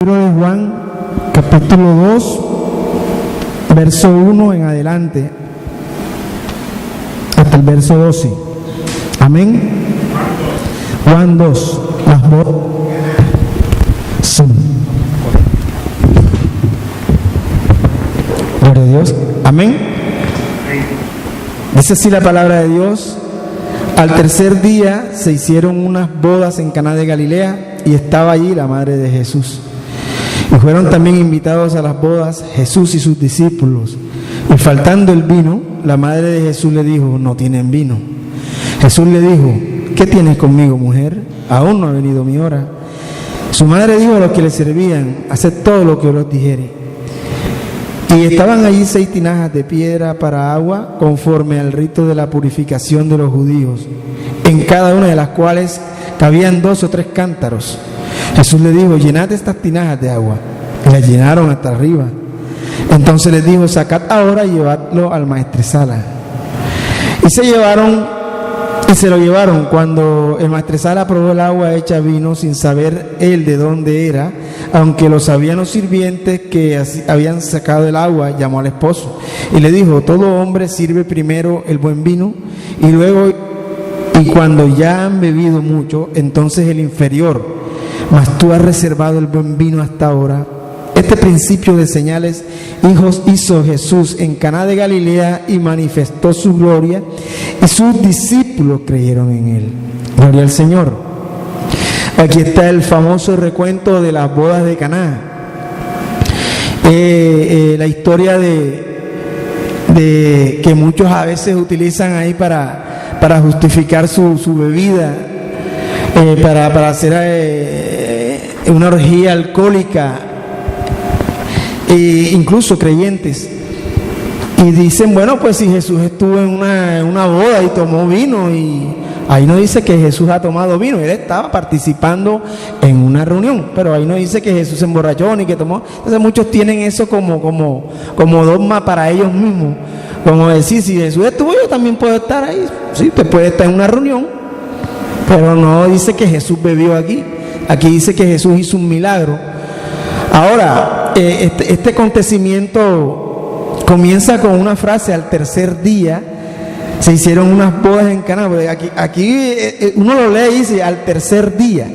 Libro de Juan, capítulo 2, verso 1 en adelante, hasta el verso 12. Amén. Juan 2, las voces son. Gloria a Dios. Amén. Dice así la palabra de Dios. Al tercer día se hicieron unas bodas en Caná de Galilea y estaba allí la madre de Jesús. Y fueron también invitados a las bodas Jesús y sus discípulos. Y faltando el vino, la madre de Jesús le dijo: no tienen vino. Jesús le dijo: ¿qué tienes conmigo, mujer? Aún no ha venido mi hora. Su madre dijo a los que le servían: haced todo lo que os dijere. Y estaban allí 6 tinajas de piedra para agua, conforme al rito de la purificación de los judíos, en cada una de las cuales cabían 2 o 3 cántaros. Jesús le dijo: llenad estas tinajas de agua. Y las llenaron hasta arriba. Entonces les dijo: sacad ahora y llevadlo al maestresala. Y se lo llevaron. Cuando el maestresala probó el agua hecha vino, sin saber él de dónde era, aunque lo sabían los sirvientes que habían sacado el agua, llamó al esposo y le dijo: todo hombre sirve primero el buen vino, y cuando ya han bebido mucho, entonces el inferior. Mas tú has reservado el buen vino hasta ahora. Este principio de señales hizo Jesús en Caná de Galilea y manifestó su gloria, y sus discípulos creyeron en él. Gloria al Señor. Aquí está el famoso recuento de las bodas de Caná. La historia de que muchos a veces utilizan ahí para justificar su bebida, para hacer una orgía alcohólica, e incluso creyentes. Y dicen: bueno, pues si Jesús estuvo en una boda y tomó vino, y ahí no dice que Jesús ha tomado vino, él estaba participando en una reunión, pero ahí no dice que Jesús se emborrachó ni que tomó. Entonces muchos tienen eso como dogma para ellos mismos, como decir: si Jesús estuvo, yo también puedo estar ahí. Sí, usted puede estar en una reunión, pero no dice que Jesús bebió aquí. Aquí dice que Jesús hizo un milagro. Ahora, este acontecimiento comienza con una frase: al tercer día se hicieron unas bodas en Caná. Aquí uno lo lee y dice: al tercer día.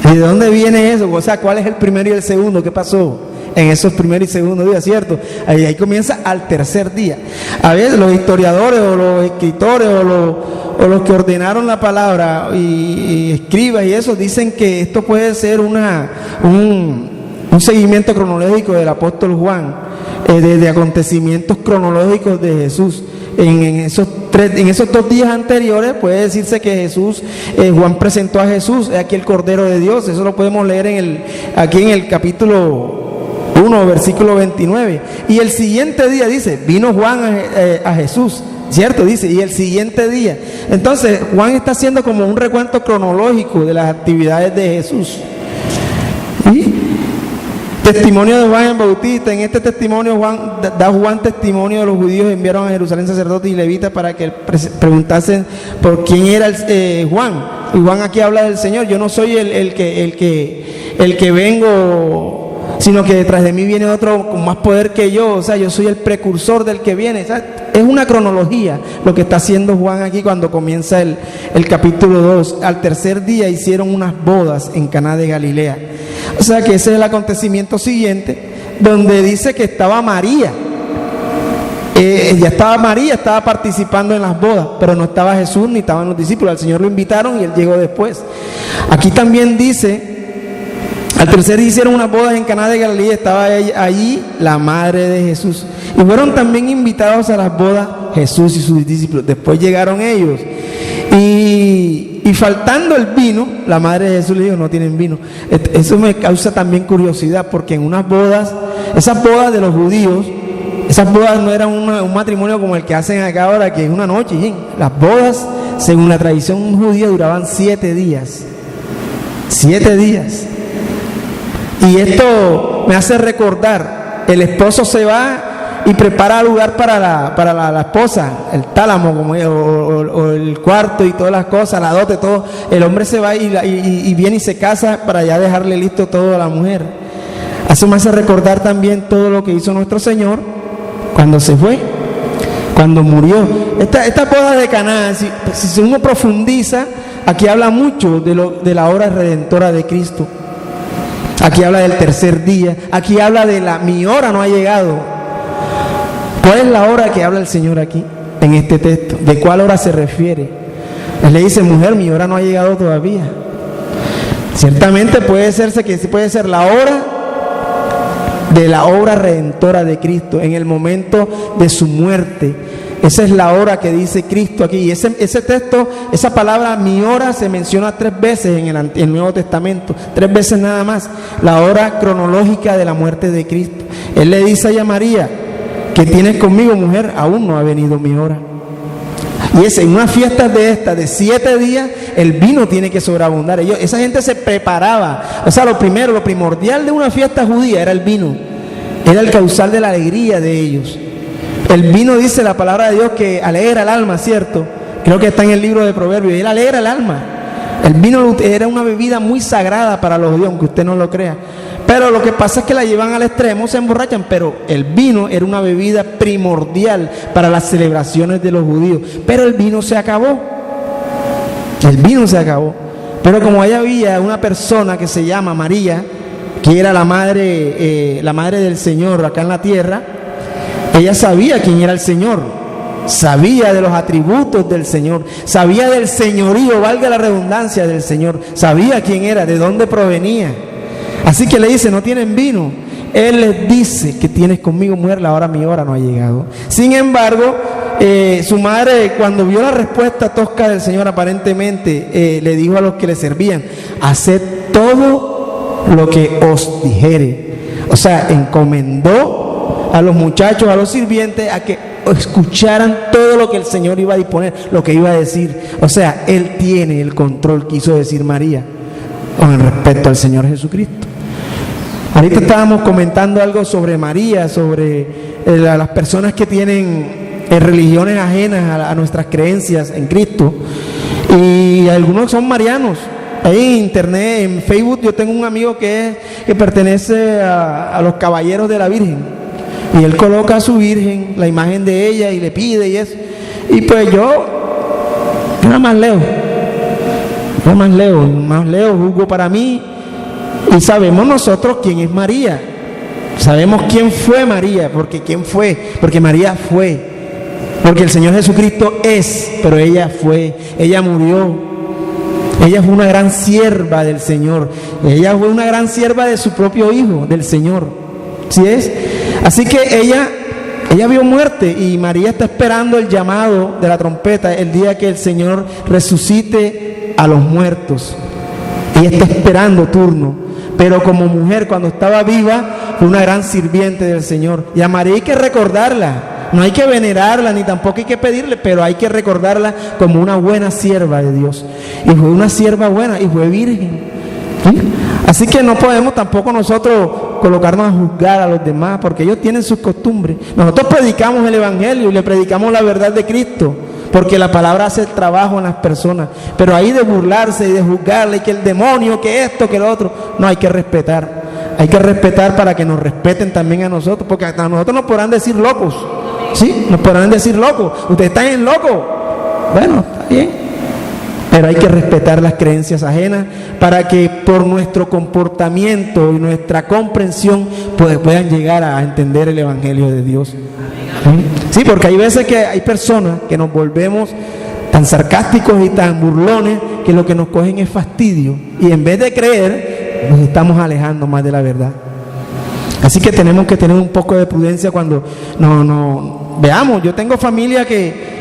¿Y de dónde viene eso? O sea, ¿cuál es el primero y el segundo? ¿Qué pasó en esos primeros y segundos días? ¿Cierto? Ahí comienza al tercer día. A veces los historiadores o los escritores o los que ordenaron la palabra y escribas y eso, dicen que esto puede ser un seguimiento cronológico del apóstol Juan, de acontecimientos cronológicos de Jesús. En esos 2 días anteriores puede decirse que Juan presentó a Jesús, aquí el Cordero de Dios. Eso lo podemos leer aquí en el capítulo 1, versículo 29. Y el siguiente día dice: vino Juan a Jesús, ¿cierto? Dice: y el siguiente día. Entonces Juan está haciendo como un recuento cronológico de las actividades de Jesús. ¿Y? Testimonio de Juan el Bautista. En este testimonio da Juan testimonio de los judíos. Enviaron a Jerusalén sacerdotes y levitas para que preguntasen por quién era Juan. Y Juan aquí habla del Señor: yo no soy el que vengo, sino que detrás de mí viene otro con más poder que yo. O sea, yo soy el precursor del que viene. O sea, es una cronología lo que está haciendo Juan aquí cuando comienza el capítulo 2. Al tercer día hicieron unas bodas en Caná de Galilea. O sea que ese es el acontecimiento siguiente, donde dice que estaba María. María estaba participando en las bodas, pero no estaba Jesús ni estaban los discípulos. Al Señor lo invitaron y él llegó después. Aquí también dice: al tercer día hicieron unas bodas en Caná de Galilea, estaba allí la madre de Jesús. Y fueron también invitados a las bodas Jesús y sus discípulos. Después llegaron ellos. Y faltando el vino, la madre de Jesús le dijo: no tienen vino. Eso me causa también curiosidad, porque en unas bodas, esas bodas de los judíos, esas bodas no eran un matrimonio como el que hacen acá ahora, que es una noche. ¿Sí? Las bodas, según la tradición judía, duraban 7 días. 7 días. Y esto me hace recordar: el esposo se va y prepara lugar para la esposa, el tálamo o el cuarto y todas las cosas, la dote, todo. El hombre se va y viene y se casa para ya dejarle listo todo a la mujer. Eso me hace recordar también todo lo que hizo nuestro Señor cuando se fue, cuando murió. Esta boda de Caná, si uno profundiza, aquí habla mucho de la obra redentora de Cristo. Aquí habla del tercer día, aquí habla de mi hora no ha llegado. ¿Cuál es la hora que habla el Señor aquí, en este texto? ¿De cuál hora se refiere? Él le dice, mujer, mi hora no ha llegado todavía. Ciertamente puede ser la hora de la obra redentora de Cristo, en el momento de su muerte. Esa es la hora que dice Cristo aquí. Y ese texto, esa palabra, mi hora, se menciona 3 veces en el Nuevo Testamento. 3 veces nada más. La hora cronológica de la muerte de Cristo. Él le dice a María, ¿qué tienes conmigo, mujer? Aún no ha venido mi hora. Y en unas fiestas de 7 días, el vino tiene que sobreabundar. Esa gente se preparaba. O sea, lo primordial de una fiesta judía era el vino. Era el causal de la alegría de ellos. El vino, dice la palabra de Dios, que alegra el alma, ¿cierto? Creo que está en el libro de Proverbios. Él alegra el alma. El vino era una bebida muy sagrada para los judíos, aunque usted no lo crea. Pero lo que pasa es que la llevan al extremo, se emborrachan. Pero el vino era una bebida primordial para las celebraciones de los judíos. Pero el vino se acabó. El vino se acabó. Pero como allá había una persona que se llama María, que era la madre del Señor acá en la tierra, ella sabía quién era el Señor, sabía de los atributos del Señor, sabía del señorío, valga la redundancia, del Señor, sabía quién era, de dónde provenía. Así que le dice, no tienen vino. Él les dice, que tienes conmigo, mujer, mi hora no ha llegado. Sin embargo, su madre, cuando vio la respuesta tosca del Señor, aparentemente le dijo a los que le servían, haced todo lo que os dijere. O sea, encomendó a los muchachos, a los sirvientes, a que escucharan todo lo que el Señor iba a disponer, lo que iba a decir. O sea, Él tiene el control, quiso decir María, con el respecto al Señor Jesucristo. Ahorita estábamos comentando algo sobre María, sobre las personas que tienen religiones ajenas a nuestras creencias en Cristo, y algunos son marianos. Ahí en internet, en Facebook, yo tengo un amigo que pertenece a los Caballeros de la Virgen. Y él coloca a su Virgen, la imagen de ella, y le pide y eso. Y pues yo nada más leo, juzgo para mí. Y sabemos nosotros quién es María. Sabemos quién fue María, porque María fue. Porque el Señor Jesucristo es, pero ella fue, ella murió. Ella fue una gran sierva del Señor. Ella fue una gran sierva de su propio Hijo, del Señor. ¿Sí es? Así que ella vio muerte, y María está esperando el llamado de la trompeta el día que el Señor resucite a los muertos. Ella está esperando turno. Pero como mujer, cuando estaba viva, fue una gran sirviente del Señor. Y a María hay que recordarla. No hay que venerarla, ni tampoco hay que pedirle, pero hay que recordarla como una buena sierva de Dios. Y fue una sierva buena, y fue virgen. ¿Sí? Así que no podemos tampoco nosotros colocarnos a juzgar a los demás, porque ellos tienen sus costumbres. Nosotros predicamos el Evangelio y le predicamos la verdad de Cristo, porque la palabra hace el trabajo en las personas. Pero ahí de burlarse y de juzgarle, y que el demonio, que esto, que lo otro, no, hay que respetar. Hay que respetar para que nos respeten también a nosotros, porque a nosotros nos podrán decir locos. ¿Sí? Nos podrán decir locos. Ustedes están en loco. Bueno, está bien. Pero hay que respetar las creencias ajenas para que por nuestro comportamiento y nuestra comprensión puedan llegar a entender el Evangelio de Dios. Sí, porque hay veces que hay personas que nos volvemos tan sarcásticos y tan burlones que lo que nos cogen es fastidio. Y en vez de creer, nos estamos alejando más de la verdad. Así que tenemos que tener un poco de prudencia cuando veamos. Yo tengo familia que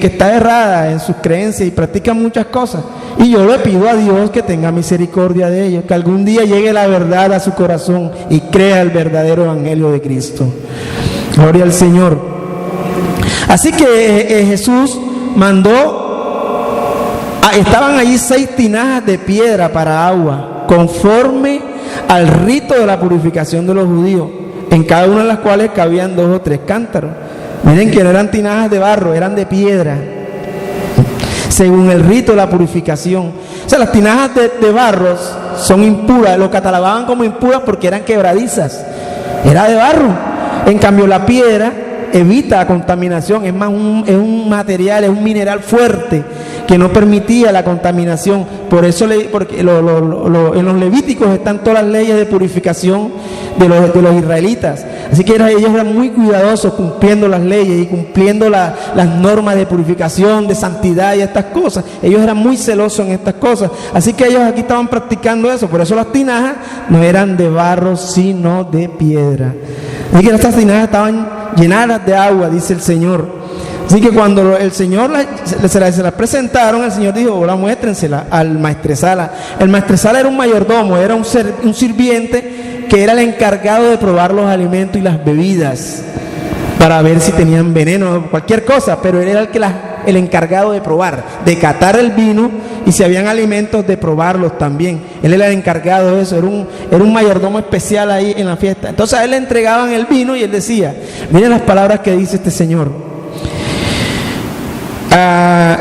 está errada en sus creencias y practica muchas cosas, y yo le pido a Dios que tenga misericordia de ellos, que algún día llegue la verdad a su corazón y crea el verdadero Evangelio de Cristo. Gloria al Señor. Así que Jesús mandó, estaban allí 6 tinajas de piedra para agua, conforme al rito de la purificación de los judíos. en cada una de las cuales cabían 2 o 3 cántaros. Miren que no eran tinajas de barro, eran de piedra, según el rito de la purificación. O sea, las tinajas de barro son impuras, lo catalogaban como impuras porque eran quebradizas, era de barro. En cambio la piedra evita la contaminación, es más es un material, es un mineral fuerte que no permitía la contaminación. Por eso porque en los Levíticos están todas las leyes de purificación de los israelitas. Así que ellos eran muy cuidadosos cumpliendo las leyes y cumpliendo las normas de purificación, de santidad y estas cosas. Ellos eran muy celosos en estas cosas. Así que ellos aquí estaban practicando eso. Por eso las tinajas no eran de barro, sino de piedra. Así que estas tinajas estaban llenadas de agua, dice el Señor. Así que cuando el Señor se las presentaron, el Señor dijo: ahora muéstrensela al maestresala. El maestresala era un mayordomo, era un sirviente que era el encargado de probar los alimentos y las bebidas para ver si tenían veneno o cualquier cosa, pero él era el encargado de probar, de catar el vino, y si habían alimentos, de probarlos también. Él era el encargado de eso, era un mayordomo especial ahí en la fiesta. Entonces a él le entregaban el vino y él decía: miren las palabras que dice este señor.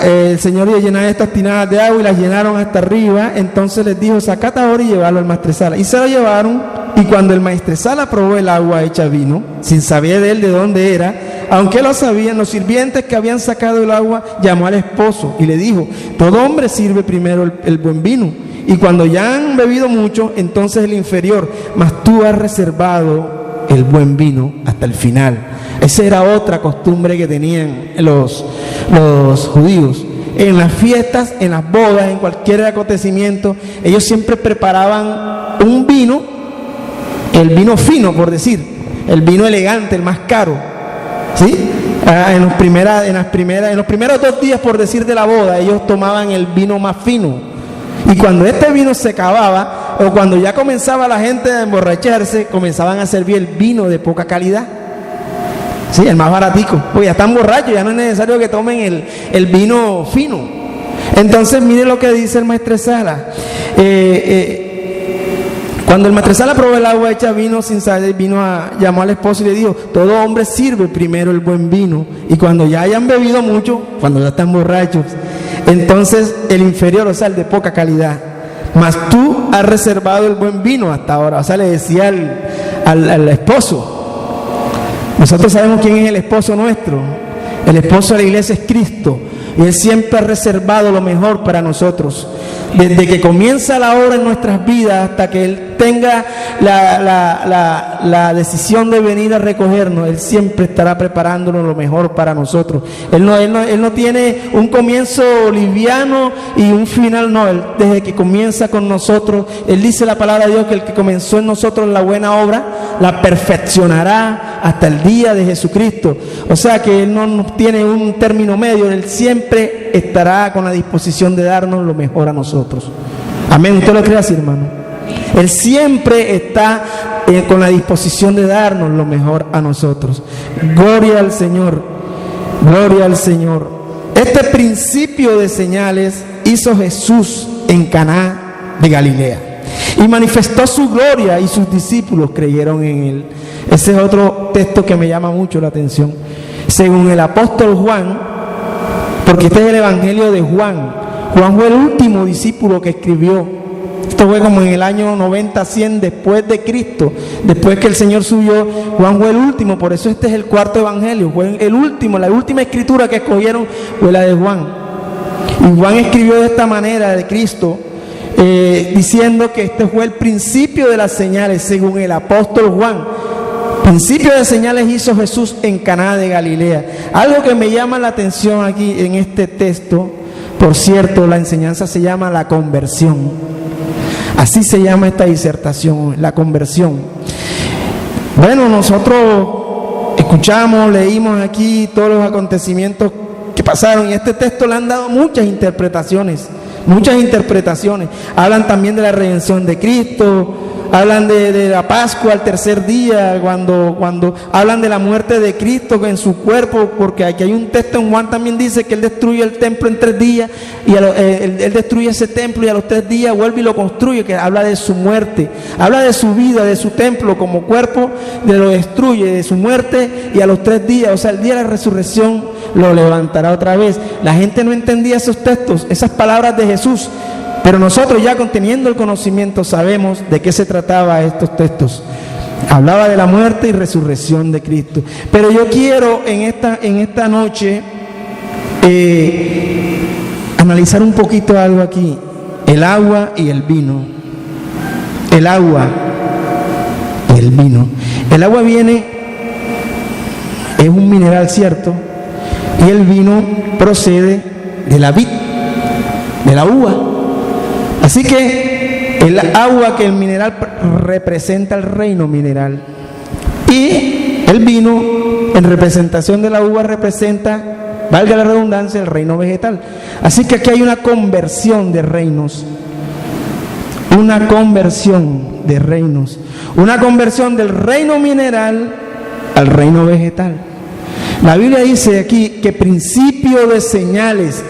El Señor iba a llenar estas tinajas de agua y las llenaron hasta arriba. Entonces les dijo: sacad ahora y llevarlo al maestresala. Y se lo llevaron, y cuando el maestresala probó el agua hecha vino, sin saber de él de dónde era, aunque lo sabían, los sirvientes que habían sacado el agua, llamó al esposo y le dijo: todo hombre sirve primero el buen vino, y cuando ya han bebido mucho, entonces el inferior, mas tú has reservado el buen vino hasta el final. Esa era otra costumbre que tenían los judíos. En las fiestas, en las bodas, en cualquier acontecimiento, ellos siempre preparaban un vino, el vino fino, por decir, el vino elegante, el más caro, ¿sí? En los primeros 2 días, por decir, de la boda, ellos tomaban el vino más fino. Y cuando este vino se acababa, o cuando ya comenzaba la gente a emborracharse, comenzaban a servir el vino de poca calidad. Sí, el más baratico, porque ya están borrachos, ya no es necesario que tomen el vino fino. Entonces, mire lo que dice el maestresala. Cuando el maestresala probó el agua hecha vino sin saber, llamó al esposo y le dijo: todo hombre sirve primero el buen vino, y cuando ya hayan bebido mucho, cuando ya están borrachos, entonces el inferior, o sea, el de poca calidad. Mas tú has reservado el buen vino hasta ahora. O sea, le decía al esposo. Nosotros sabemos quién es el esposo nuestro. El esposo de la iglesia es Cristo, y Él siempre ha reservado lo mejor para nosotros. Desde que comienza la obra en nuestras vidas hasta que Él tenga la decisión de venir a recogernos, Él siempre estará preparándonos lo mejor para nosotros. Él no tiene un comienzo liviano y un final, no. Él, desde que comienza con nosotros, Él dice la palabra de Dios que el que comenzó en nosotros la buena obra, la perfeccionará hasta el día de Jesucristo. O sea que Él no tiene un término medio, Él siempre estará con la disposición de darnos lo mejor a nosotros. Amén. ¿Usted lo cree así, hermano? Él siempre está con la disposición de darnos lo mejor a nosotros. Gloria al Señor. Gloria al Señor. Este principio de señales hizo Jesús en Caná de Galilea, y manifestó su gloria, y sus discípulos creyeron en Él. Ese es otro texto que me llama mucho la atención. Según el apóstol Juan, porque este es el evangelio de Juan. Juan fue el último discípulo que escribió. Esto fue como en el año 90, 100 después de Cristo. Después que el Señor subió, Juan fue el último. Por eso este es el cuarto evangelio. Fue el último, la última escritura que escogieron fue la de Juan. Y Juan escribió de esta manera de Cristo, diciendo que este fue el principio de las señales, según el apóstol Juan. Principio de señales hizo Jesús en Caná de Galilea. Algo que me llama la atención aquí en este texto, por cierto, la enseñanza se llama la conversión. Así se llama esta disertación, la conversión. Bueno, nosotros escuchamos, leímos aquí todos los acontecimientos que pasaron, y a este texto le han dado muchas interpretaciones. Hablan también de la redención de Cristo, hablan de la Pascua al tercer día, cuando hablan de la muerte de Cristo en su cuerpo, porque aquí hay un texto en Juan también dice que Él destruye el templo en 3 días, y Él destruye ese templo y a los 3 días vuelve y lo construye, que habla de su muerte, habla de su vida, de su templo como cuerpo, lo destruye, de su muerte, y a los 3 días, o sea, el día de la resurrección, lo levantará otra vez. La gente no entendía esos textos, esas palabras de Jesús, pero nosotros ya teniendo el conocimiento sabemos de qué se trataba estos textos. Hablaba de la muerte y resurrección de Cristo. Pero yo quiero en esta noche analizar un poquito algo aquí. El agua y el vino. El agua y el vino. El agua es un mineral, ¿cierto? Y el vino procede de la vid, de la uva. Así que el agua, que el mineral representa el reino mineral, y el vino en representación de la uva representa, valga la redundancia, el reino vegetal. Así que aquí hay una conversión de reinos, una conversión de reinos, una conversión del reino mineral al reino vegetal. La Biblia dice aquí que principio de señales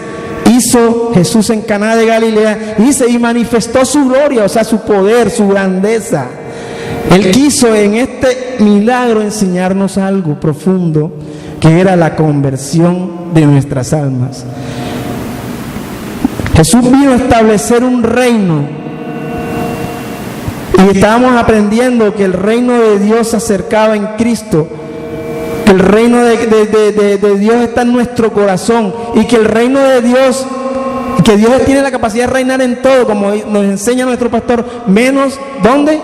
hizo Jesús en Caná de Galilea, dice, y manifestó su gloria, o sea, su poder, su grandeza. Él quiso en este milagro enseñarnos algo profundo, que era la conversión de nuestras almas. Jesús vino a establecer un reino, y estábamos aprendiendo que el reino de Dios se acercaba en Cristo, que el reino de Dios está en nuestro corazón, y que el reino de Dios, que Dios tiene la capacidad de reinar en todo, como nos enseña nuestro pastor, menos, ¿dónde?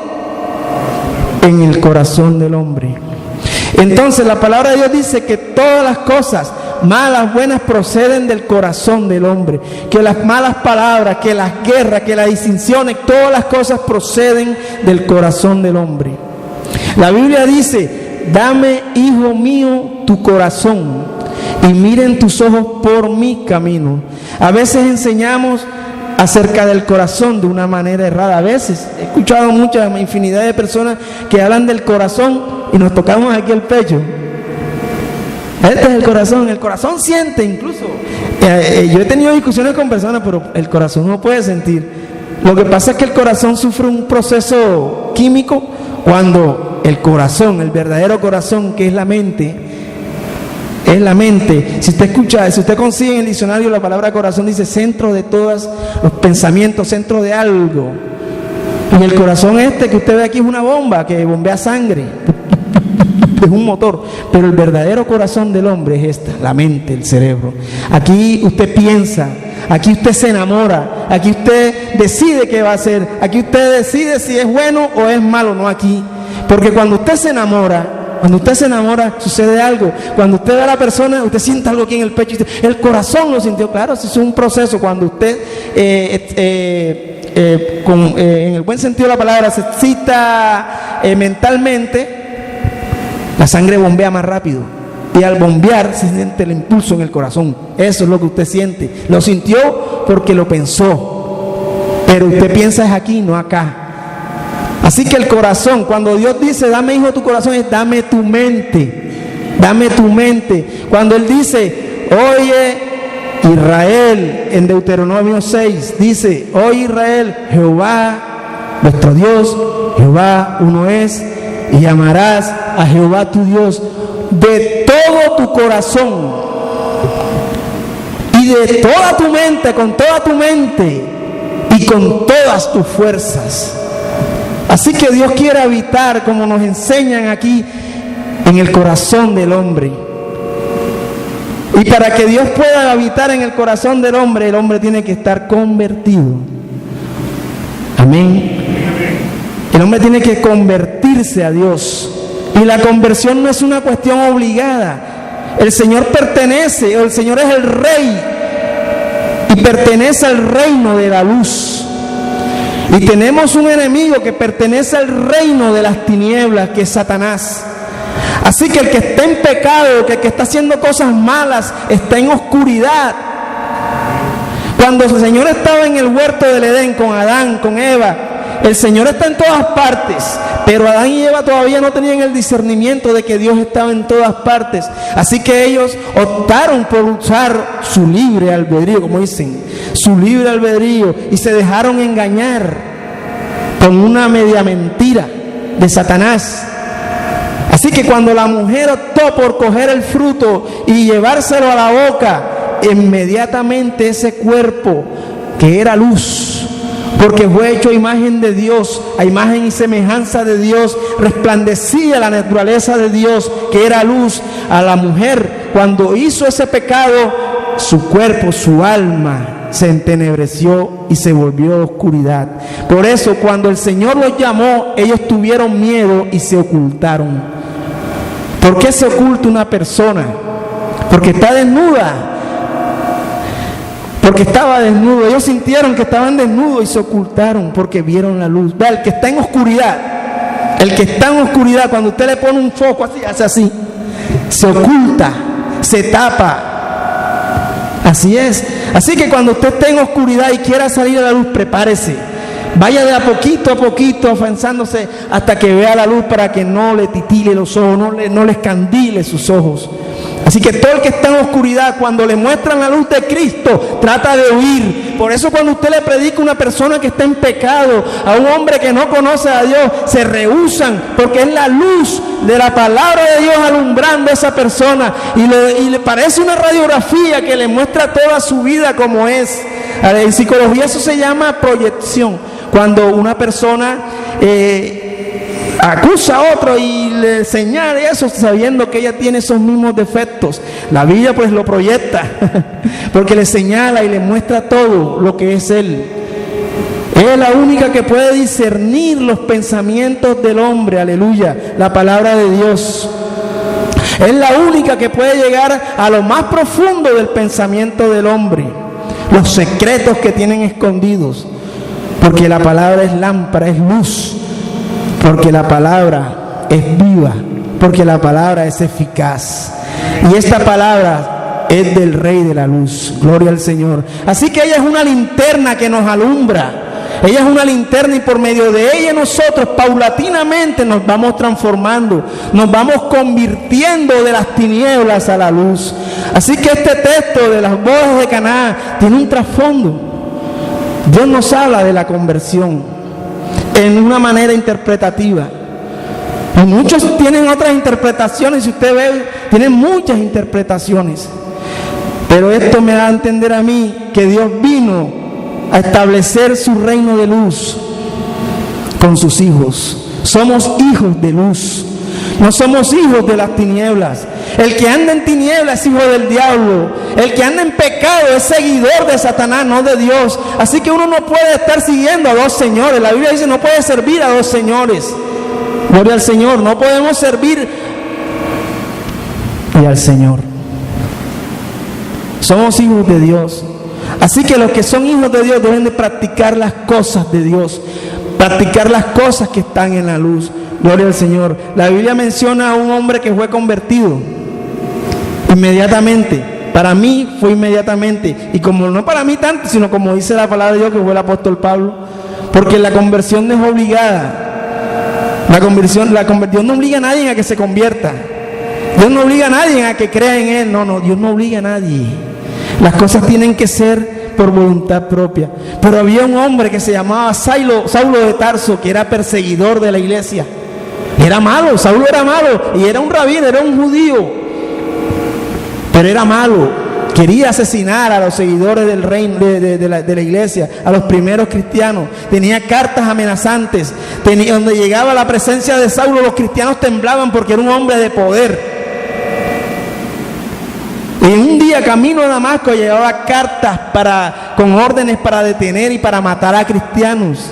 En el corazón del hombre. Entonces la palabra de Dios dice que todas las cosas, malas, buenas, proceden del corazón del hombre, que las malas palabras, que las guerras, que las distinciones, todas las cosas proceden del corazón del hombre. La Biblia dice: dame, hijo mío, tu corazón, y miren tus ojos por mi camino. A veces enseñamos acerca del corazón de una manera errada. A veces he escuchado infinidad de personas que hablan del corazón y nos tocamos aquí el pecho. Este es el corazón siente incluso. Yo he tenido discusiones con personas, pero el corazón no puede sentir. Lo que pasa es que el corazón sufre un proceso químico cuando el corazón, el verdadero corazón, que es la mente, si usted consigue en el diccionario la palabra corazón, dice centro de todos los pensamientos, centro de algo. Y el corazón que usted ve aquí es una bomba que bombea sangre, es un motor, pero el verdadero corazón del hombre es la mente, el cerebro. Aquí usted piensa, aquí usted se enamora, aquí usted decide qué va a hacer, aquí usted decide si es bueno o es malo, no aquí. Porque cuando usted se enamora, sucede algo. Cuando usted ve a la persona, usted siente algo aquí en el pecho, el corazón lo sintió. Claro, si es un proceso. Cuando usted, en el buen sentido de la palabra, se excita mentalmente, la sangre bombea más rápido. Y al bombear se siente el impulso en el corazón. Eso es lo que usted siente. Lo sintió porque lo pensó. Pero usted piensa es aquí, no acá. Así que el corazón, cuando Dios dice, dame, hijo, tu corazón, es dame tu mente. Dame tu mente. Cuando Él dice, oye Israel, en Deuteronomio 6, dice, oye Israel, Jehová, nuestro Dios, Jehová uno es, y amarás a Jehová tu Dios de todo tu corazón y de toda tu mente, con toda tu mente y con todas tus fuerzas. Así que Dios quiere habitar, como nos enseñan aquí, en el corazón del hombre. Y para que Dios pueda habitar en el corazón del hombre, el hombre tiene que estar convertido. Amén. El hombre tiene que convertirse a Dios. Y la conversión no es una cuestión obligada. El Señor pertenece, o el Señor es el Rey, y pertenece al reino de la luz. Y tenemos un enemigo que pertenece al reino de las tinieblas, que es Satanás. Así que el que está en pecado, que el que está haciendo cosas malas, está en oscuridad. Cuando el Señor estaba en el huerto del Edén con Adán, con Eva, el Señor está en todas partes, pero Adán y Eva todavía no tenían el discernimiento de que Dios estaba en todas partes. Así que ellos optaron por usar su libre albedrío, como dicen, su libre albedrío, y se dejaron engañar con una media mentira de Satanás. Así que cuando la mujer optó por coger el fruto y llevárselo a la boca, inmediatamente ese cuerpo que era luz, porque fue hecho a imagen de Dios, a imagen y semejanza de Dios, resplandecía la naturaleza de Dios, que era luz. A la mujer, cuando hizo ese pecado, su cuerpo, su alma se entenebreció y se volvió oscuridad. Por eso, cuando el Señor los llamó, ellos tuvieron miedo y se ocultaron. ¿Por qué se oculta una persona? Porque está desnuda. Porque estaba desnudo. Ellos sintieron que estaban desnudos y se ocultaron porque vieron la luz. Vea, el que está en oscuridad, el que está en oscuridad, cuando usted le pone un foco así, hace así, se oculta, se tapa. Así es. Así que cuando usted esté en oscuridad y quiera salir a la luz, prepárese. Vaya de a poquito avanzándose hasta que vea la luz, para que no le titile los ojos, no le escandile sus ojos. Así que todo el que está en oscuridad, cuando le muestran la luz de Cristo, trata de huir. Por eso cuando usted le predica a una persona que está en pecado, a un hombre que no conoce a Dios, se rehúsan, porque es la luz de la palabra de Dios alumbrando a esa persona, y le parece una radiografía que le muestra toda su vida como es. En psicología eso se llama proyección. Cuando una persona acusa a otro y le señala eso, sabiendo que ella tiene esos mismos defectos, la Biblia pues lo proyecta, porque le señala y le muestra todo lo que es él. Es la única que puede discernir los pensamientos del hombre, aleluya, la palabra de Dios. Es la única que puede llegar a lo más profundo del pensamiento del hombre, los secretos que tienen escondidos, porque la palabra es lámpara, es luz, porque la palabra es viva, porque la palabra es eficaz, y esta palabra es del Rey de la luz. Gloria al Señor. Así que ella es una linterna que nos alumbra. Ella es una linterna, y por medio de ella nosotros paulatinamente nos vamos transformando, nos vamos convirtiendo de las tinieblas a la luz. Así que este texto de las bodas de Caná tiene un trasfondo. Dios nos habla de la conversión en una manera interpretativa. Y muchos tienen otras interpretaciones, si usted ve, tienen muchas interpretaciones. Pero esto me da a entender a mí que Dios vino a establecer su reino de luz con sus hijos. Somos hijos de luz, no somos hijos de las tinieblas. El que anda en tinieblas es hijo del diablo. El que anda en pecado es seguidor de Satanás, no de Dios. Así que uno no puede estar siguiendo a dos señores. La Biblia dice no puede servir a dos señores. Gloria al Señor. No podemos servir y al Señor. Somos hijos de Dios. Así que los que son hijos de Dios deben de practicar las cosas de Dios, practicar las cosas que están en la luz. Gloria al Señor. La Biblia menciona a un hombre que fue convertido inmediatamente. Para mí fue inmediatamente, y como no para mí tanto, sino como dice la palabra de Dios, que fue el apóstol Pablo, porque la conversión no es obligada. La conversión no obliga a nadie a que se convierta. Dios no obliga a nadie a que crea en Él. No, Dios no obliga a nadie. Las cosas tienen que ser por voluntad propia. Pero había un hombre que se llamaba Saulo de Tarso, que era perseguidor de la iglesia. Era malo, Saulo era malo, y era un rabino, era un judío, pero era malo. Quería asesinar a los seguidores del reino de la iglesia, a los primeros cristianos. Tenía cartas amenazantes. Donde llegaba la presencia de Saulo, los cristianos temblaban, porque era un hombre de poder. Y un día, camino a Damasco, llevaba cartas con órdenes para detener y para matar a cristianos.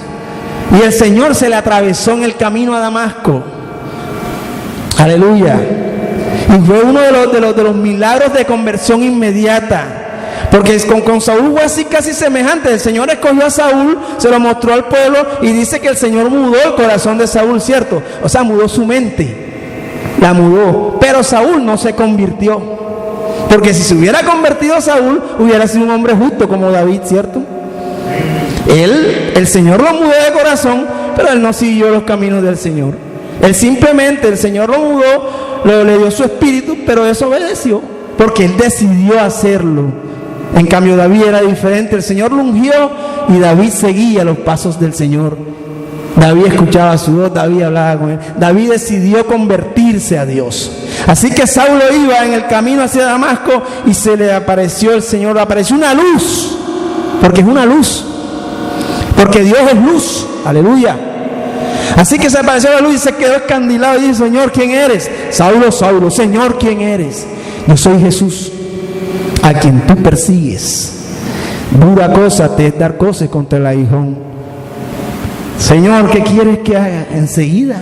Y el Señor se le atravesó en el camino a Damasco. Aleluya. Y fue uno de los milagros de conversión inmediata. Porque con Saúl fue así, casi semejante. El Señor escogió a Saúl, se lo mostró al pueblo, y dice que el Señor mudó el corazón de Saúl, ¿cierto? O sea, mudó su mente, la mudó. Pero Saúl no se convirtió. Porque si se hubiera convertido Saúl, hubiera sido un hombre justo como David, ¿cierto? El Señor lo mudó de corazón, pero él no siguió los caminos del Señor. Él simplemente, el Señor lo mudó, le dio su espíritu, pero desobedeció, porque él decidió hacerlo. En cambio, David era diferente. El Señor lo ungió y David seguía los pasos del Señor. David escuchaba su voz, David hablaba con él. David decidió convertirse a Dios. Así que Saulo iba en el camino hacia Damasco y se le apareció el Señor. Le apareció una luz, porque es una luz, porque Dios es luz. Aleluya. Así que se apareció la luz y se quedó escandilado y dice: Señor, ¿quién eres? Saulo, Saulo. Señor, ¿quién eres? Yo soy Jesús, a quien tú persigues. Dura cosa te es dar cosas contra el aguijón. Señor, ¿qué quieres que haga? Enseguida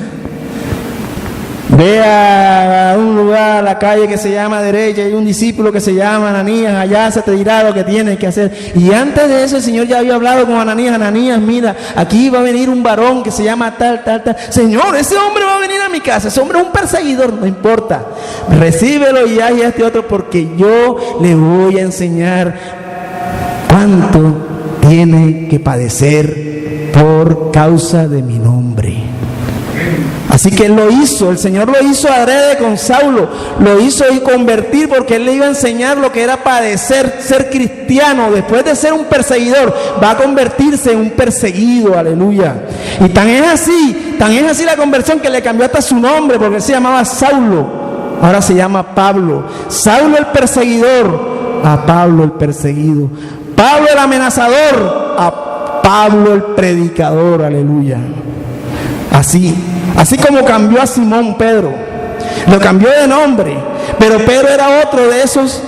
ve a un lugar, a la calle que se llama derecha, hay un discípulo que se llama Ananías, allá se te dirá lo que tienes que hacer. Y antes de eso el Señor ya había hablado con Ananías: Ananías, mira, aquí va a venir un varón que se llama tal. Señor, ese hombre va a venir a mi casa, ese hombre es un perseguidor, no importa, recíbelo y a este otro, porque yo le voy a enseñar cuánto tiene que padecer por causa de mi nombre. Así que él lo hizo, el Señor lo hizo adrede con Saulo, lo hizo y convertir, porque él le iba a enseñar lo que era padecer, ser cristiano. Después de ser un perseguidor, va a convertirse en un perseguido, aleluya. Y tan es así la conversión, que le cambió hasta su nombre, porque él se llamaba Saulo, ahora se llama Pablo. Saulo el perseguidor, a Pablo el perseguido. Pablo el amenazador, a Pablo el predicador, aleluya. Así como cambió a Simón Pedro, lo cambió de nombre, pero Pedro era otro de esos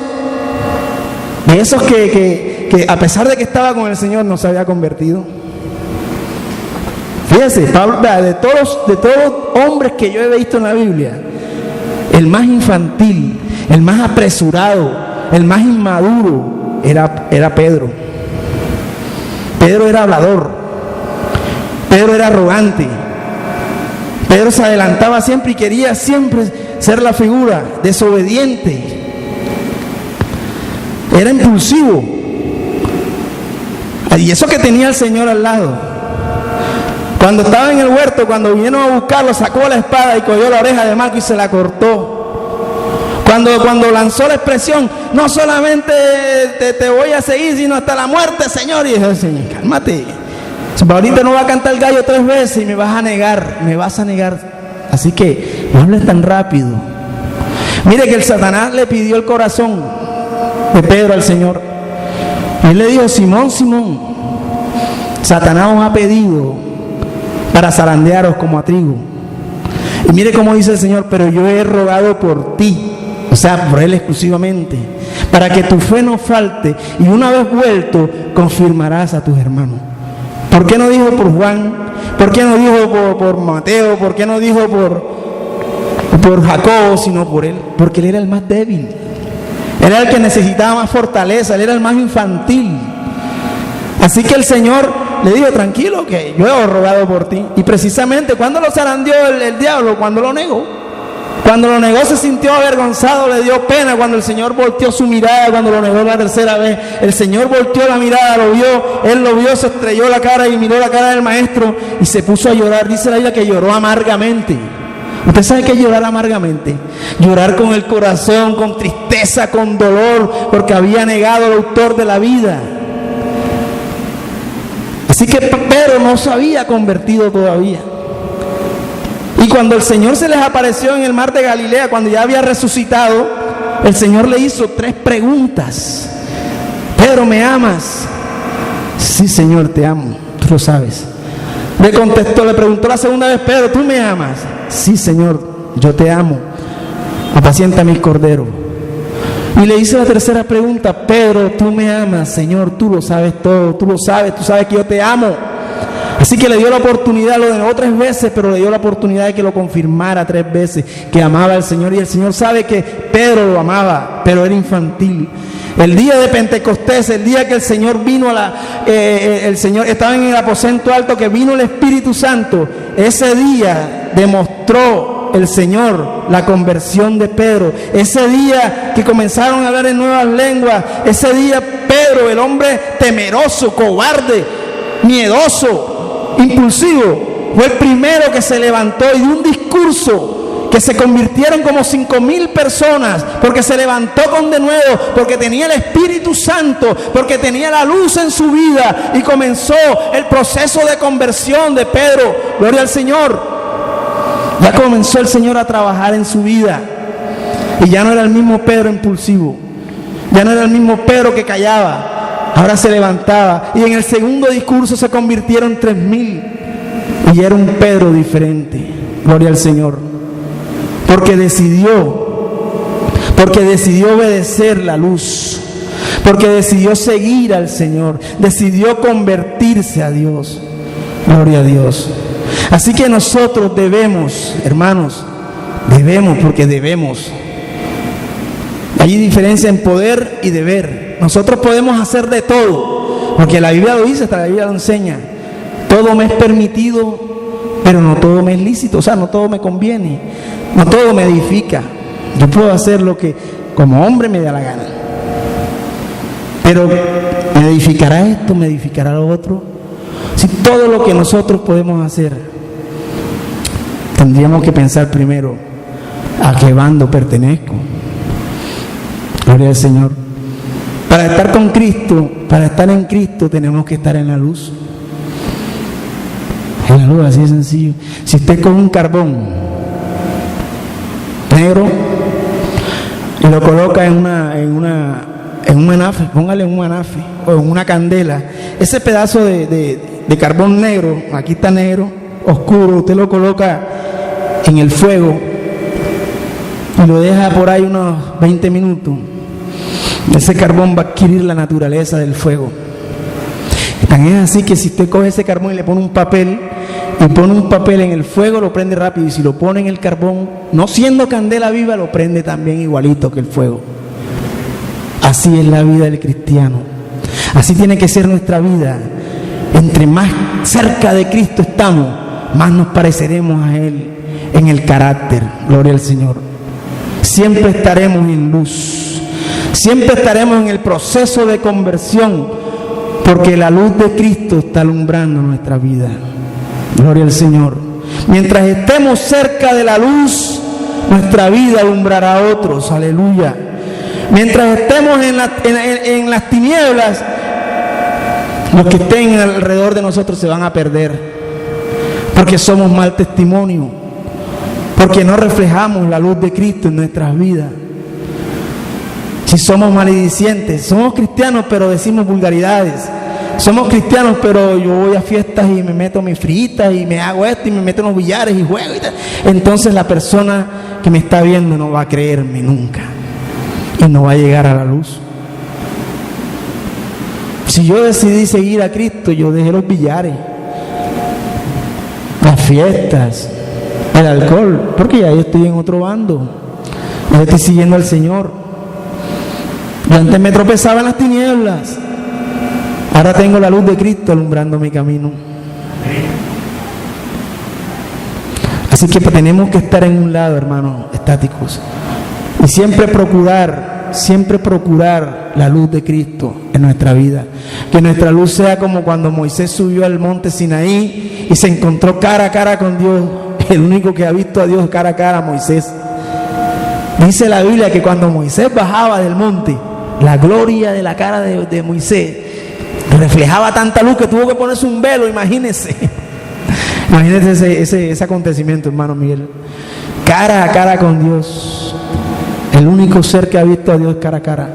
que a pesar de que estaba con el Señor no se había convertido. Fíjense, Pablo, de todos los hombres que yo he visto en la Biblia, el más infantil, el más apresurado, el más inmaduro era Pedro. Pedro era hablador, Pedro era arrogante. Pedro se adelantaba siempre y quería siempre ser la figura, desobediente. Era impulsivo. Y eso que tenía el Señor al lado. Cuando estaba en el huerto, cuando vinieron a buscarlo, sacó la espada y cogió la oreja de Malco y se la cortó. Cuando lanzó la expresión: no solamente te voy a seguir, sino hasta la muerte, Señor. Y dijo: Señor, cálmate. Ahorita no va a cantar el gallo 3 veces y me vas a negar. Así que no hables tan rápido. Mire que el Satanás le pidió el corazón de Pedro al Señor. Él le dijo: Simón, Simón, Satanás os ha pedido para zarandearos como a trigo. Y mire cómo dice el Señor: pero yo he rogado por ti, o sea, por él exclusivamente, para que tu fe no falte, y una vez vuelto confirmarás a tus hermanos. ¿Por qué no dijo por Juan? ¿Por qué no dijo por Mateo? ¿Por qué no dijo por Jacobo, sino por él? Porque él era el más débil. Él era el que necesitaba más fortaleza. Él era el más infantil. Así que el Señor le dijo: tranquilo, que yo he rogado por ti. Y precisamente, ¿cuándo lo zarandeó el diablo? Cuando lo negó. Cuando lo negó se sintió avergonzado, le dio pena. Cuando el Señor volteó su mirada, cuando lo negó la tercera vez, el Señor volteó la mirada, lo vio, él lo vio, se estrelló la cara y miró la cara del maestro y se puso a llorar. Dice la Biblia que lloró amargamente. ¿Usted sabe qué es llorar amargamente? Llorar con el corazón, con tristeza, con dolor, porque había negado al autor de la vida. Así que Pedro no se había convertido todavía. Y cuando el Señor se les apareció en el mar de Galilea, cuando ya había resucitado, el Señor le hizo 3 preguntas. Pedro, ¿me amas? Sí, Señor, te amo, tú lo sabes. Le contestó, le preguntó la segunda vez: Pedro, ¿tú me amas? Sí, Señor, yo te amo. Apacienta mis corderos. Y le hizo la tercera pregunta: Pedro, ¿tú me amas? Señor, tú lo sabes todo, tú lo sabes, tú sabes que yo te amo. Así que le dio la oportunidad, lo denegó 3 veces, pero le dio la oportunidad de que lo confirmara 3 veces, que amaba al Señor. Y el Señor sabe que Pedro lo amaba, pero era infantil. El día de Pentecostés, el día que el Señor vino el Señor estaba en el aposento alto, que vino el Espíritu Santo, ese día demostró el Señor la conversión de Pedro. Ese día que comenzaron a hablar en nuevas lenguas, ese día Pedro, el hombre temeroso, cobarde, miedoso, impulsivo, fue el primero que se levantó y dio un discurso que se convirtieron como 5,000 personas, porque se levantó con denuedo, porque tenía el Espíritu Santo, porque tenía la luz en su vida, y comenzó el proceso de conversión de Pedro. Gloria al Señor. Ya comenzó el Señor a trabajar en su vida, y ya no era el mismo Pedro impulsivo, ya no era el mismo Pedro que callaba, ahora se levantaba, y en el segundo discurso se convirtieron 3,000, y era un Pedro diferente. Gloria al Señor. Porque decidió obedecer la luz, porque decidió seguir al Señor, decidió convertirse a Dios. Gloria a Dios. Así que nosotros debemos, hermanos, porque debemos. Hay diferencia en poder y deber. Nosotros podemos hacer de todo, porque la Biblia lo dice, hasta la Biblia lo enseña. Todo me es permitido, pero no todo me es lícito, o sea, no todo me conviene. No todo me edifica. Yo puedo hacer lo que como hombre me da la gana. Pero ¿me edificará esto? ¿Me edificará lo otro? Si todo lo que nosotros podemos hacer, tendríamos que pensar primero a qué bando pertenezco. Gloria al Señor. Para estar con Cristo, para estar en Cristo, tenemos que estar en la luz. En la luz, así de sencillo. Si usted con un carbón negro y lo coloca en un anafe, póngale en un anafe o en una candela, ese pedazo de carbón negro, aquí está negro, oscuro, usted lo coloca en el fuego y lo deja por ahí unos 20 minutos, ese carbón va a adquirir la naturaleza del fuego. Tan es así que si usted coge ese carbón y le pone un papel, y pone un papel en el fuego, lo prende rápido, y si lo pone en el carbón, no siendo candela viva, lo prende también igualito que el fuego. Así es la vida del cristiano. Así tiene que ser nuestra vida. Entre más cerca de Cristo estamos, más nos pareceremos a Él en el carácter. Gloria al Señor. Siempre estaremos en luz, siempre estaremos en el proceso de conversión, porque la luz de Cristo está alumbrando nuestra vida. Gloria al Señor. Mientras estemos cerca de la luz, nuestra vida alumbrará a otros. Aleluya. Mientras estemos en las tinieblas, los que estén alrededor de nosotros se van a perder, porque somos mal testimonio, porque no reflejamos la luz de Cristo en nuestras vidas. Si somos maledicientes, somos cristianos pero decimos vulgaridades. Somos cristianos, pero yo voy a fiestas y me meto mis fritas y me hago esto y me meto en los billares y juego y tal. Entonces la persona que me está viendo no va a creerme nunca y no va a llegar a la luz. Si yo decidí seguir a Cristo, yo dejé los billares, las fiestas, el alcohol, porque ya yo estoy en otro bando. Yo estoy siguiendo al Señor. Yo antes me tropezaba en las tinieblas. Ahora tengo la luz de Cristo alumbrando mi camino. Así que tenemos que estar en un lado, hermanos, estáticos. Y siempre procurar la luz de Cristo en nuestra vida. Que nuestra luz sea como cuando Moisés subió al monte Sinaí y se encontró cara a cara con Dios. El único que ha visto a Dios cara a cara, Moisés. Dice la Biblia que cuando Moisés bajaba del monte, la gloria de la cara de Moisés reflejaba tanta luz que tuvo que ponerse un velo. Imagínense ese acontecimiento, hermano Miguel. Cara a cara con Dios. El único ser que ha visto a Dios cara a cara,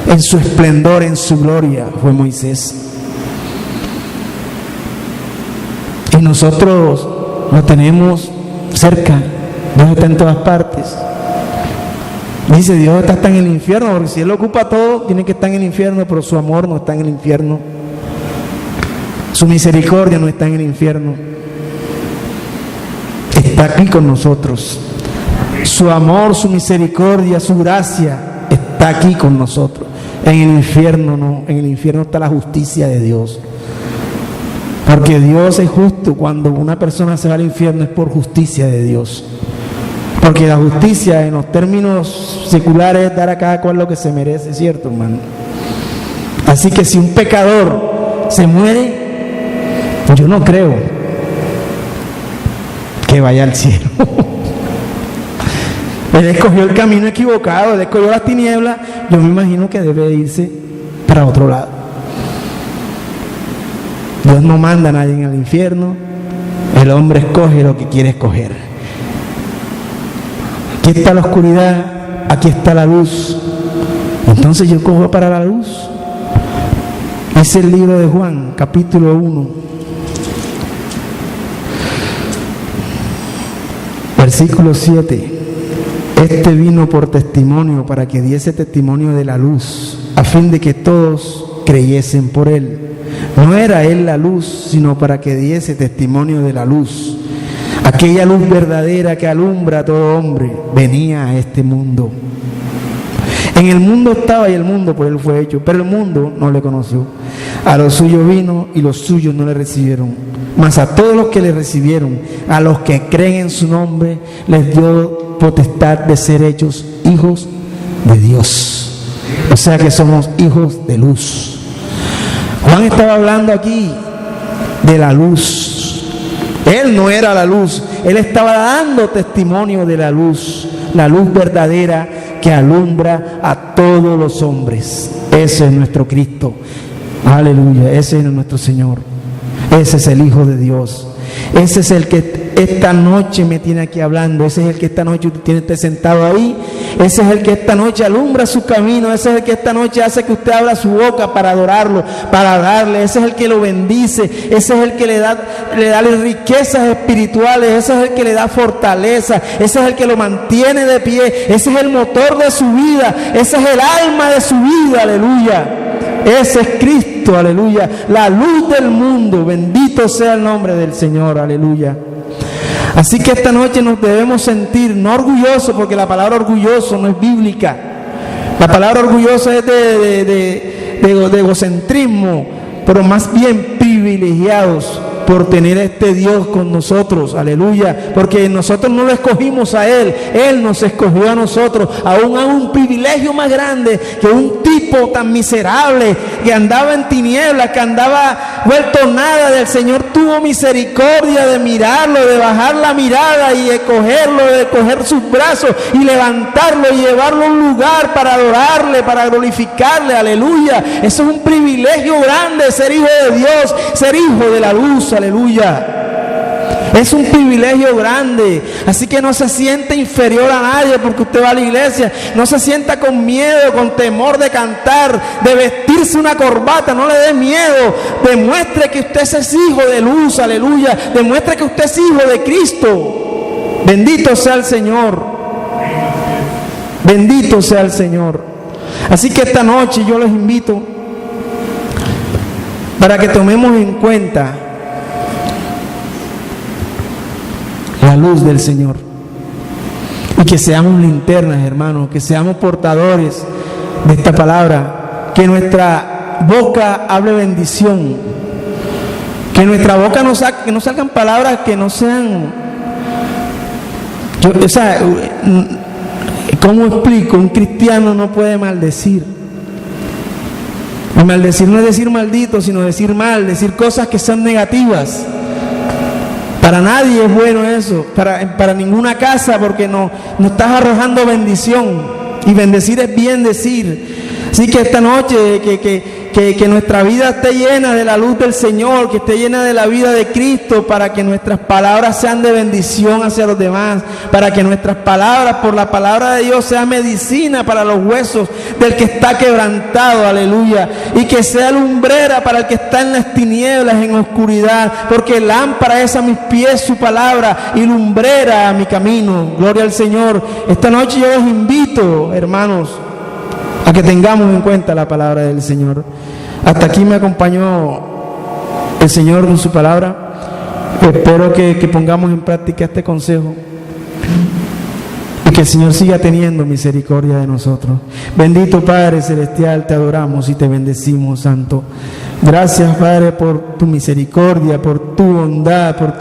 en su esplendor, en su gloria, fue Moisés. Y nosotros lo tenemos cerca. Dios está en todas partes. Dice, Dios está en el infierno, porque si Él ocupa todo, tiene que estar en el infierno, pero su amor no está en el infierno. Su misericordia no está en el infierno. Está aquí con nosotros. Su amor, su misericordia, su gracia está aquí con nosotros. En el infierno no, en el infierno está la justicia de Dios. Porque Dios es justo. Cuando una persona se va al infierno es por justicia de Dios. Porque la justicia en los términos seculares es dar a cada cual lo que se merece, ¿cierto, hermano? Así que si un pecador se muere, Yo no creo que vaya al cielo. Él escogió el camino equivocado, él escogió las tinieblas. Yo me imagino que debe irse para otro lado. Dios no manda a nadie al infierno, el hombre escoge lo que quiere escoger. Aquí está la oscuridad, aquí está la luz. Entonces yo cojo para la luz. Es el libro de Juan, capítulo 1, versículo 7. Este vino por testimonio, para que diese testimonio de la luz, a fin de que todos creyesen por él. No era él la luz, sino para que diese testimonio de la luz. Aquella luz verdadera que alumbra a todo hombre venía a este mundo. En el mundo estaba y el mundo por él fue hecho, pero el mundo no le conoció. A los suyos vino y los suyos no le recibieron. Mas a todos los que le recibieron, a los que creen en su nombre, les dio potestad de ser hechos hijos de Dios. O sea que somos hijos de luz. Juan estaba hablando aquí de la luz. Él no era la luz, él estaba dando testimonio de la luz verdadera que alumbra a todos los hombres. Ese es nuestro Cristo. Aleluya, ese es nuestro Señor. Ese es el Hijo de Dios. Ese es el que esta noche me tiene aquí hablando. Ese es el que esta noche usted esté sentado ahí. Ese es el que esta noche alumbra su camino. Ese es el que esta noche hace que usted abra su boca para adorarlo, para darle. Ese es el que lo bendice. Ese es el que le da riquezas espirituales. Ese es el que le da fortaleza. Ese es el que lo mantiene de pie. Ese es el motor de su vida. Ese es el alma de su vida. Aleluya. Ese es Cristo, aleluya, la luz del mundo. Bendito sea el nombre del Señor, aleluya. Así que esta noche nos debemos sentir no orgullosos, porque la palabra orgulloso no es bíblica. La palabra orgulloso es de egocentrismo, pero más bien privilegiados por tener a este Dios con nosotros, aleluya, porque nosotros no lo escogimos a Él, Él nos escogió a nosotros, aún a un privilegio más grande que un tipo tan miserable que andaba en tinieblas, que andaba vuelto nada. Del Señor tuvo misericordia de mirarlo, de bajar la mirada y de cogerlo, de coger sus brazos y levantarlo y llevarlo a un lugar para adorarle, para glorificarle, aleluya. Eso es un privilegio grande, ser hijo de Dios, ser hijo de la luz. Aleluya. Es un privilegio grande. Así que no se siente inferior a nadie porque usted va a la iglesia. No se sienta con miedo, con temor de cantar, de vestirse una corbata. No le dé miedo. Demuestre que usted es hijo de luz. Aleluya. Demuestre que usted es hijo de Cristo. Bendito sea el Señor. Bendito sea el Señor. Así que esta noche yo les invito para que tomemos en cuenta la luz del Señor y que seamos linternas, hermanos, que seamos portadores de esta palabra, que nuestra boca hable bendición, que nuestra boca que no salgan palabras que no sean, ¿cómo explico? Un cristiano no puede maldecir. Y maldecir no es decir maldito, sino decir mal, decir cosas que son negativas. Para nadie es bueno eso, para ninguna casa, porque no estás arrojando bendición. Y bendecir es bien decir. Así que esta noche que nuestra vida esté llena de la luz del Señor, que esté llena de la vida de Cristo, para que nuestras palabras sean de bendición hacia los demás, para que nuestras palabras, por la palabra de Dios, sea medicina para los huesos del que está quebrantado, aleluya, y que sea lumbrera para el que está en las tinieblas, en oscuridad, porque lámpara es a mis pies su palabra y lumbrera a mi camino. Gloria al Señor. Esta noche yo los invito, hermanos, a que tengamos en cuenta la palabra del Señor. Hasta aquí me acompañó el Señor en su palabra. Espero que pongamos en práctica este consejo y que el Señor siga teniendo misericordia de nosotros. Bendito Padre Celestial, te adoramos y te bendecimos, Santo. Gracias, Padre, por tu misericordia, por tu bondad, por